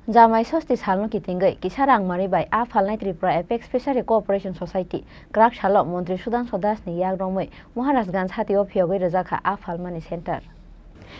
Jamai Sasti Salno Kitingwi, Kisa Rangmari by Phalnai Tripura Apex Fishery Cooperation Society, Krak Shalok Montri Sudan Sodas ni Rangmari, Maharashgan Hati of Yogi Razaka Phalmani Center.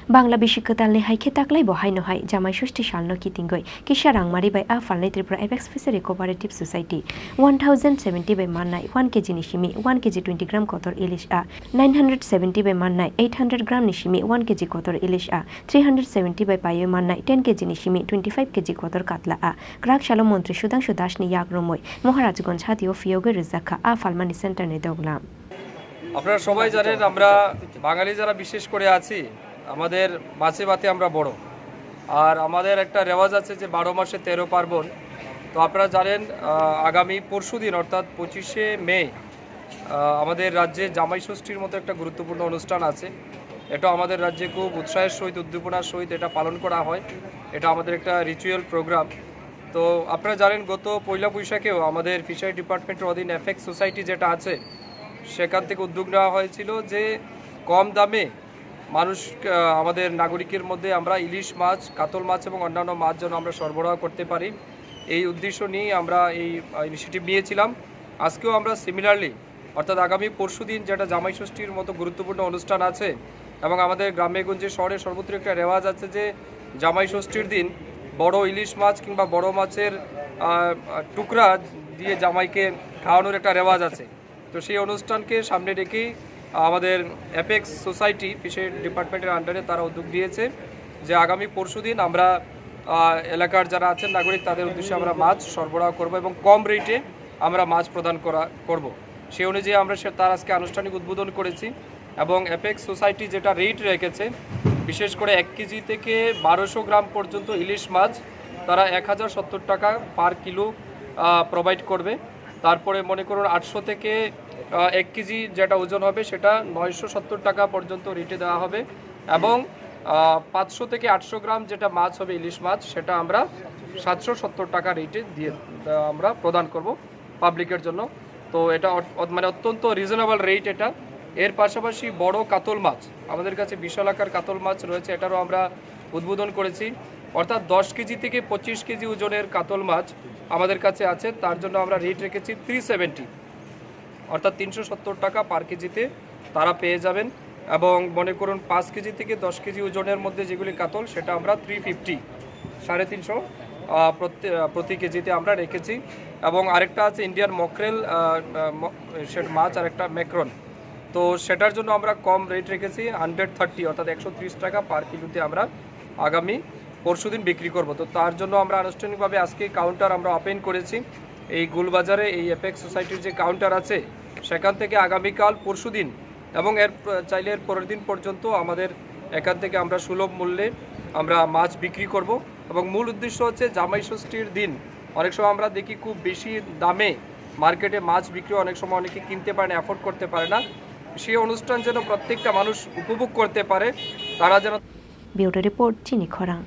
Bangla Bishikatal Haike Taklai Bohino Hai, Jamai Shusti Shalno Kitingwi, Kisha Rangmari by Phalnai Tripura Apex Fishery Cooperative Society, 1070 by Manai, 1 kg Nishimi, 1 kg 20 gram Kotor Ilish 970 by Manai, 800 gram Nishimi, 1 kg Kotor Ilish 370 by Payo Manai, 10 kg Nishimi, 25 kg Kotor Katla Krak Shalom Montri Sudan Sudashni Yagromoi, Maharashgan Hati of Yogi Razaka Phalmani Center Nedoglam. আপনারা সবাই জানেন আমরা বাঙালি যারা বিশেষ করে আছি আমাদের মাছে ভাতে আমরা বড় আর আমাদের একটা রেওয়াজ আছে যে 12 মাসে 13 পার্বণ তো আপনারা জানেন আগামী পরশুদিন অর্থাৎ 25শে মে আমাদের রাজ্যে জামাই ষষ্ঠীর মতো একটা গুরুত্বপূর্ণ অনুষ্ঠান আছে এটা আমাদের রাজ্যে খুব উৎসাহের সহিত উদ্দীপনার সহিত এটা পালন করা হয় এটা আমাদের একটা রিচুয়াল প্রোগ্রাম তো আপনারা জানেন গত পয়লা বৈশাখেও আমাদের ফিশারি ডিপার্টমেন্টের অধীন এফেক্স সোসাইটি যেটা আছে সেখান থেকে উদ্যোগ নেওয়া হয়েছিল যে কম দামে মানুষ আমাদের নাগরিকের মধ্যে আমরা ইলিশ মাছ কাতল মাছ এবং অন্যান্য মাছ যেন আমরা সরবরাহ করতে পারি এই উদ্দেশ্য নিয়ে আমরা এই ইনিশিয়েটিভ নিয়েছিলাম আজকেও আমরা সিমিলারলি অর্থাৎ আগামী পরশুদিন যেটা জামাই ষষ্ঠীর মতো গুরুত্বপূর্ণ অনুষ্ঠান আছে এবং আমাদের গ্রামেগঞ্জে শহরে সর্বত্র একটা রেওয়াজ আছে যে জামাই ষষ্ঠীর দিন বড় ইলিশ মাছ কিংবা বড় মাছের টুকরা দিয়ে জামাইকে খাওয়ানোর একটা রেওয়াজ আছে তো সেই অনুষ্ঠানকে সামনে রেখেই আমাদের অ্যাপেক্স সোসাইটি ফিশারি ডিপার্টমেন্টের আন্ডারে তারা উদ্যোগ দিয়েছে যে আগামী পরশুদিন আমরা এলাকার যারা আছেন নাগরিক তাদের উদ্দেশ্যে আমরা মাছ সরবরাহ করব এবং কম রেটে আমরা মাছ প্রদান করব সেই অনুযায়ী আমরা তার আজকে আনুষ্ঠানিক উদ্বোধন করেছি এবং অ্যাপেক্স সোসাইটি যেটা রেট রেখেছে বিশেষ করে 1 কেজি থেকে 1200 গ্রাম পর্যন্ত ইলিশ মাছ তারা 1070 টাকা পার কিলো প্রোভাইড করবে তারপরে মনে করুন 800 থেকে 1 কেজি যেটা ওজন হবে সেটা 970 টাকা পর্যন্ত রেটে দেওয়া হবে এবং 500 থেকে 800 গ্রাম যেটা মাছ হবে ইলিশ মাছ সেটা আমরা 770 টাকা রেটে দিয়ে আমরা প্রদান করব পাবলিকের জন্য তো এটা মানে অত্যন্ত রিজনেবল রেট এটা এর পাশাপাশি বড় কাতল মাছ আমাদের কাছে বিশাল আকার কাতল মাছ রয়েছে এটারও আমরা উদ্বোধন করেছি অর্থাৎ 10 কেজি থেকে 25 কেজি ওজনের কাতল মাছ আমাদের কাছে আছে তার জন্য আমরা রেট রেখেছি 370 অর্থাৎ 370 টাকা পার কেজিতে তারা পেয়ে যাবেন এবং মনে করুন 5 কেজি থেকে 10 কেজি ওজনের মধ্যে যেগুলি কাতল সেটা আমরা 350 350 প্রতি কেজিতে আমরা রেখেছি এবং আরেকটা আছে ইন্ডিয়ান মকরেল মাছ আর একটা ম্যাক্রন তো সেটার জন্য আমরা কম রেট রেখেছি 130 অর্থাৎ 130 টাকা পার কিলোতে আমরা আগামী পরশুদিন বিক্রি করব তো তার জন্য আমরা আনুষ্ঠানিকভাবে আজকে কাউন্টার আমরা ওপেন করেছি এই গোলবাজারে এই অ্যাপেক্স সোসাইটির যে কাউন্টার আছে সেখান থেকে আগামীকাল পরশুদিন এবং এর চাইলে এর পরের দিন পর্যন্ত আমাদের এখান থেকে আমরা সুলভ মূল্যে আমরা মাছ বিক্রি করব এবং মূল উদ্দেশ্য হচ্ছে জামাই ষষ্ঠীর দিন অনেক সময় আমরা দেখি খুব বেশি দামে মার্কেটে মাছ বিক্রি অনেক সময় অনেকে কিনতে পারে না অ্যাফোর্ড করতে পারে না সেই অনুষ্ঠান যেন প্রত্যেকটা মানুষ উপভোগ করতে পারে তারা যেন ব্যুরো রিপোর্ট চিনি খরাং।